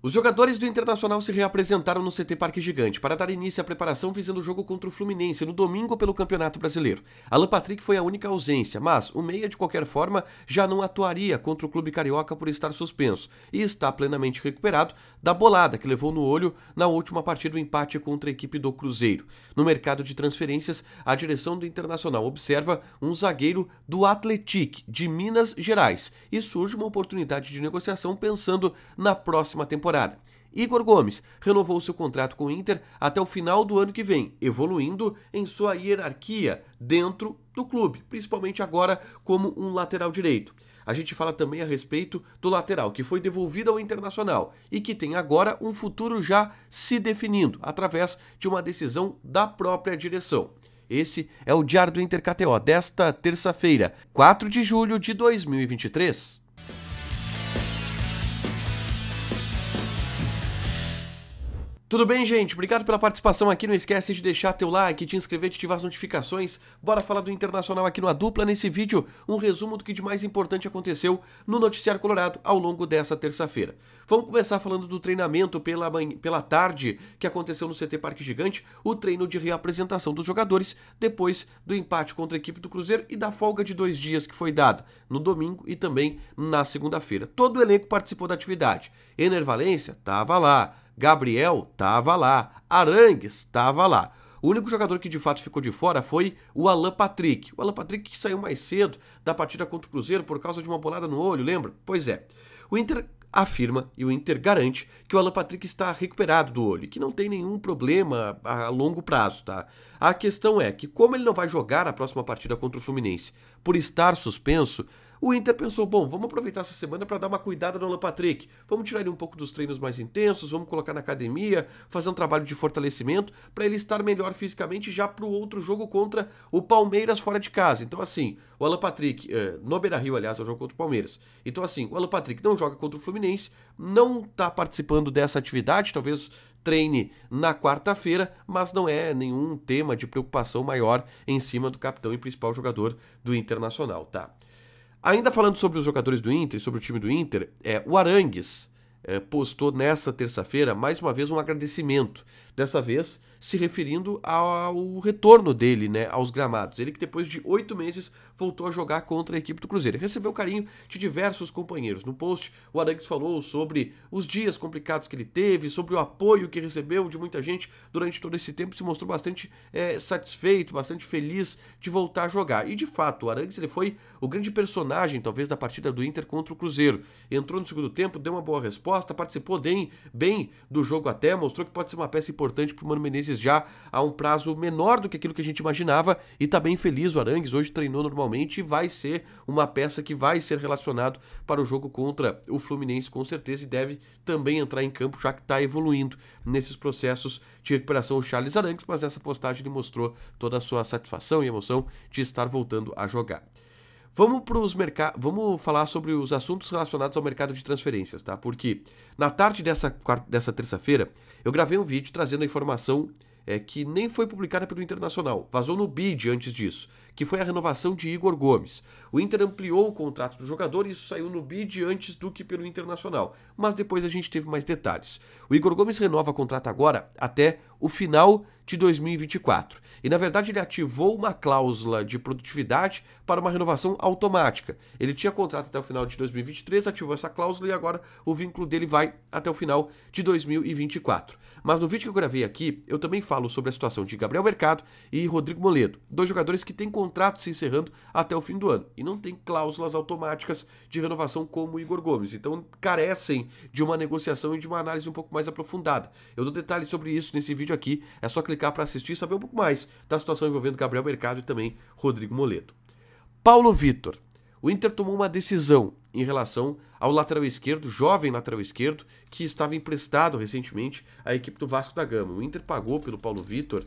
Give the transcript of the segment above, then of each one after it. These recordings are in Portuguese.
Os jogadores do Internacional se reapresentaram no CT Parque Gigante para dar início à preparação visando o jogo contra o Fluminense no domingo pelo Campeonato Brasileiro. Alan Patrick foi a única ausência, mas o meia de qualquer forma já não atuaria contra o clube carioca por estar suspenso e está plenamente recuperado da bolada que levou no olho na última partida do empate contra a equipe do Cruzeiro. No mercado de transferências, a direção do Internacional observa um zagueiro do Atlético de Minas Gerais e surge uma oportunidade de negociação pensando na próxima temporada. Igor Gomes renovou seu contrato com o Inter até o final do ano que vem, evoluindo em sua hierarquia dentro do clube, principalmente agora como um lateral direito. A gente fala também a respeito do lateral que foi devolvido ao Internacional e que tem agora um futuro já se definindo através de uma decisão da própria direção. Esse é o Diário do Inter KTO desta terça-feira, 4 de julho de 2023. Tudo bem, gente? Obrigado pela participação aqui. Não esquece de deixar teu like, te inscrever, de ativar as notificações. Bora falar do Internacional aqui no A Dupla. Nesse vídeo, um resumo do que de mais importante aconteceu no Noticiário Colorado ao longo dessa terça-feira. Vamos começar falando do treinamento pela tarde que aconteceu no CT Parque Gigante, o treino de reapresentação dos jogadores depois do empate contra a equipe do Cruzeiro e da folga de 2 dias que foi dada no domingo e também na segunda-feira. Todo o elenco participou da atividade. Ener Valencia estava lá. Gabriel estava lá, Arangues estava lá. O único jogador que de fato ficou de fora foi o Alan Patrick. O Alan Patrick que saiu mais cedo da partida contra o Cruzeiro por causa de uma bolada no olho, lembra? Pois é. O Inter afirma e o Inter garante que o Alan Patrick está recuperado do olho, que não tem nenhum problema a longo prazo, tá? A questão é que como ele não vai jogar a próxima partida contra o Fluminense por estar suspenso, o Inter pensou, bom, vamos aproveitar essa semana para dar uma cuidada no Alan Patrick. Vamos tirar ele um pouco dos treinos mais intensos, vamos colocar na academia, fazer um trabalho de fortalecimento para ele estar melhor fisicamente já para o outro jogo contra o Palmeiras fora de casa. Então assim, o Alan Patrick, no Beira-Rio, aliás, é o jogo contra o Palmeiras. Então assim, o Alan Patrick não joga contra o Fluminense, não está participando dessa atividade, talvez treine na quarta-feira, mas não é nenhum tema de preocupação maior em cima do capitão e principal jogador do Internacional, tá? Ainda falando sobre os jogadores do Inter, sobre o time do Inter, o Arangues postou nessa terça-feira mais uma vez um agradecimento, dessa vez se referindo ao retorno dele, né, aos gramados. Ele que depois de 8 meses voltou a jogar contra a equipe do Cruzeiro. Recebeu o carinho de diversos companheiros. No post, o Arangues falou sobre os dias complicados que ele teve, sobre o apoio que recebeu de muita gente durante todo esse tempo. Se mostrou bastante satisfeito, bastante feliz de voltar a jogar. E de fato, o Arangues ele foi o grande personagem, talvez, da partida do Inter contra o Cruzeiro. Entrou no segundo tempo, deu uma boa resposta, participou bem do jogo até, mostrou que pode ser uma peça importante para o Mano Menezes já há um prazo menor do que aquilo que a gente imaginava e tá bem feliz. O Arangues hoje treinou normalmente e vai ser uma peça que vai ser relacionado para o jogo contra o Fluminense com certeza e deve também entrar em campo já que está evoluindo nesses processos de recuperação o Charles Arangues, mas nessa postagem ele mostrou toda a sua satisfação e emoção de estar voltando a jogar. Vamos falar sobre os assuntos relacionados ao mercado de transferências, tá? Porque na tarde dessa terça-feira eu gravei um vídeo trazendo a informação que nem foi publicada pelo Internacional, vazou no BID antes disso, que foi a renovação de Igor Gomes. O Inter ampliou o contrato do jogador e isso saiu no BID antes do que pelo Internacional, mas depois a gente teve mais detalhes. O Igor Gomes renova o contrato agora até o final de 2024. E na verdade ele ativou uma cláusula de produtividade para uma renovação automática. Ele tinha contrato até o final de 2023, ativou essa cláusula e agora o vínculo dele vai até o final de 2024. Mas no vídeo que eu gravei aqui, eu também falo sobre a situação de Gabriel Mercado e Rodrigo Moledo, dois jogadores que têm contrato se encerrando até o fim do ano e não tem cláusulas automáticas de renovação como o Igor Gomes, então carecem de uma negociação e de uma análise um pouco mais aprofundada. Eu dou detalhes sobre isso nesse vídeo aqui, é só clicar para assistir e saber um pouco mais da situação envolvendo Gabriel Mercado e também Rodrigo Moledo. Paulo Vitor. O Inter tomou uma decisão em relação ao lateral esquerdo, jovem lateral esquerdo, que estava emprestado recentemente à equipe do Vasco da Gama. O Inter pagou pelo Paulo Vitor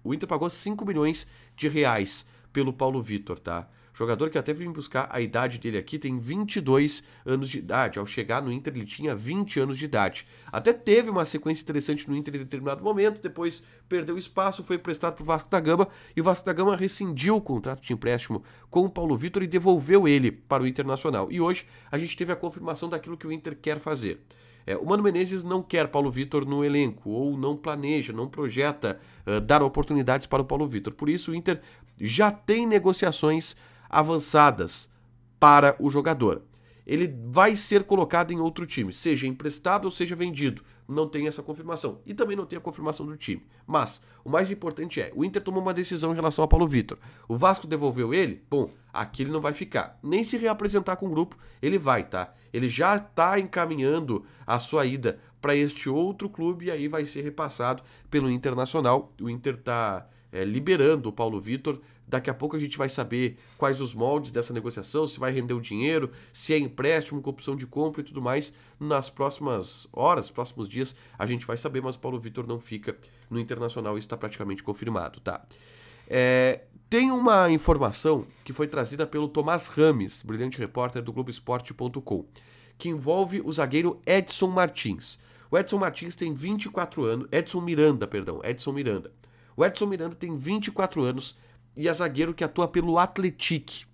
o Inter pagou 5 milhões de reais pelo Paulo Vitor, tá? O Jogador que até vim buscar a idade dele aqui, tem 22 anos de idade. Ao chegar no Inter, ele tinha 20 anos de idade. Até teve uma sequência interessante no Inter em determinado momento, depois perdeu espaço, foi emprestado para o Vasco da Gama, e o Vasco da Gama rescindiu o contrato de empréstimo com o Paulo Vitor e devolveu ele para o Internacional. E hoje a gente teve a confirmação daquilo que o Inter quer fazer. O Mano Menezes não quer Paulo Vitor no elenco, ou não planeja, não projeta dar oportunidades para o Paulo Vitor. Por isso o Inter já tem negociações avançadas para o jogador. Ele vai ser colocado em outro time, seja emprestado ou seja vendido. Não tem essa confirmação. E também não tem a confirmação do time. Mas o mais importante o Inter tomou uma decisão em relação a Paulo Vitor. O Vasco devolveu ele? Bom, aqui ele não vai ficar. Nem se reapresentar com o grupo, ele vai, tá? Ele já está encaminhando a sua ida para este outro clube e aí vai ser repassado pelo Internacional. O Inter está liberando o Paulo Vitor. Daqui a pouco a gente vai saber quais os moldes dessa negociação, se vai render o dinheiro, se é empréstimo com opção de compra e tudo mais. Nas próximas horas, próximos dias, a gente vai saber, mas o Paulo Vitor não fica no Internacional, isso está praticamente confirmado, tá? Tem uma informação que foi trazida pelo Tomás Rames, brilhante repórter do Globoesporte.com, que envolve o zagueiro Edson Martins. O Edson Martins tem 24 anos, Edson Miranda. O Edson Miranda tem 24 anos e é zagueiro que atua pelo Atlético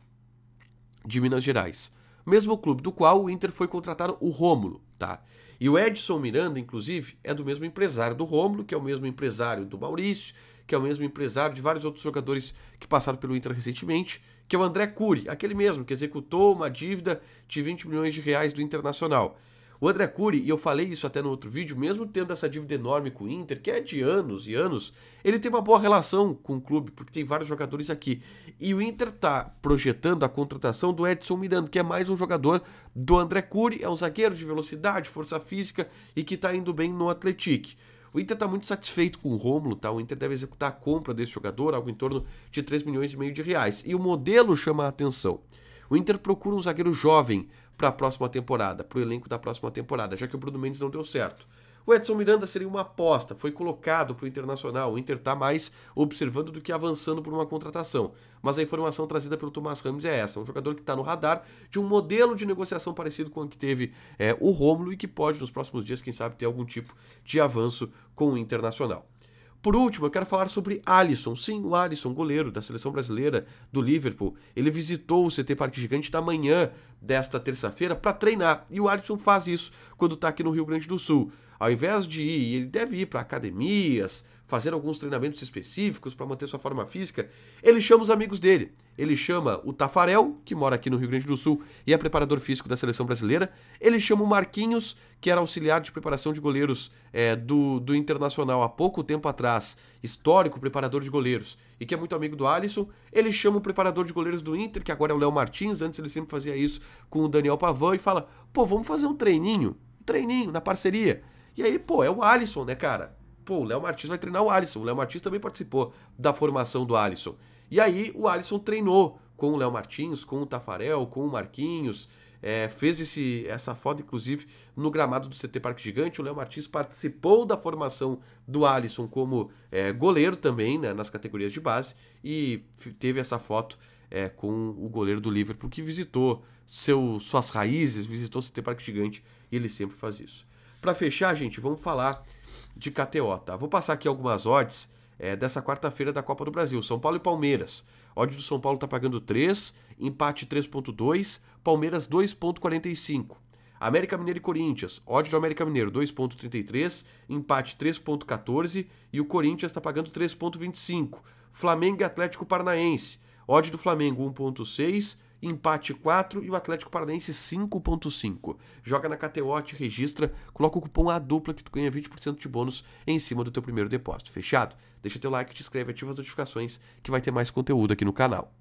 de Minas Gerais. Mesmo clube do qual o Inter foi contratar o Rômulo, tá? E o Edson Miranda, inclusive, é do mesmo empresário do Rômulo, que é o mesmo empresário do Maurício, que é o mesmo empresário de vários outros jogadores que passaram pelo Inter recentemente, que é o André Cury, aquele mesmo que executou uma dívida de 20 milhões de reais do Internacional. O André Cury, e eu falei isso até no outro vídeo, mesmo tendo essa dívida enorme com o Inter, que é de anos e anos, ele tem uma boa relação com o clube, porque tem vários jogadores aqui. E o Inter tá projetando a contratação do Edson Miranda, que é mais um jogador do André Cury, é um zagueiro de velocidade, força física e que tá indo bem no Atlético. O Inter está muito satisfeito com o Rômulo, tá? O Inter deve executar a compra desse jogador, algo em torno de 3,5 milhões de reais. E o modelo chama a atenção. O Inter procura um zagueiro jovem para a próxima temporada, para o elenco da próxima temporada, já que o Bruno Mendes não deu certo. O Edson Miranda seria uma aposta, foi colocado para o Internacional. O Inter está mais observando do que avançando por uma contratação. Mas a informação trazida pelo Tomás Rames é essa, um jogador que está no radar de um modelo de negociação parecido com o que teve o Rômulo e que pode, nos próximos dias, quem sabe, ter algum tipo de avanço com o Internacional. Por último, eu quero falar sobre Alisson. Sim, o Alisson, goleiro da seleção brasileira do Liverpool. Ele visitou o CT Parque Gigante na manhã desta terça-feira para treinar. E o Alisson faz isso quando está aqui no Rio Grande do Sul. Ao invés de ir, ele deve ir para academias, fazer alguns treinamentos específicos para manter sua forma física, ele chama os amigos dele. Ele chama o Tafarel, que mora aqui no Rio Grande do Sul e é preparador físico da seleção brasileira. Ele chama o Marquinhos, que era auxiliar de preparação de goleiros do Internacional há pouco tempo atrás, histórico preparador de goleiros, e que é muito amigo do Alisson. Ele chama o preparador de goleiros do Inter, que agora é o Léo Martins, antes ele sempre fazia isso com o Daniel Pavan, e fala, pô, vamos fazer um treininho na parceria. E aí, pô, é o Alisson, né, cara? Pô, o Léo Martins vai treinar o Alisson. O Léo Martins também participou da formação do Alisson. E aí o Alisson treinou com o Léo Martins, com o Tafarel, com o Marquinhos. Fez essa foto, inclusive, no gramado do CT Parque Gigante. O Léo Martins participou da formação do Alisson como goleiro também, né, nas categorias de base. E teve essa foto com o goleiro do Liverpool, que visitou suas raízes, visitou o CT Parque Gigante. E ele sempre faz isso. Para fechar, gente, vamos falar de KTO, tá? Vou passar aqui algumas odds dessa quarta-feira da Copa do Brasil. São Paulo e Palmeiras. Odd do São Paulo tá pagando 3, empate 3.2, Palmeiras 2.45. América Mineiro e Corinthians. Odd do América Mineiro 2.33, empate 3.14 e o Corinthians tá pagando 3.25. Flamengo e Atlético Paranaense. Odd do Flamengo 1.6, empate 4 e o Atlético Paranaense 5.5. Joga na KTO, te registra, coloca o cupom ADUPLA que tu ganha 20% de bônus em cima do teu primeiro depósito. Fechado? Deixa teu like, te inscreve, ativa as notificações que vai ter mais conteúdo aqui no canal.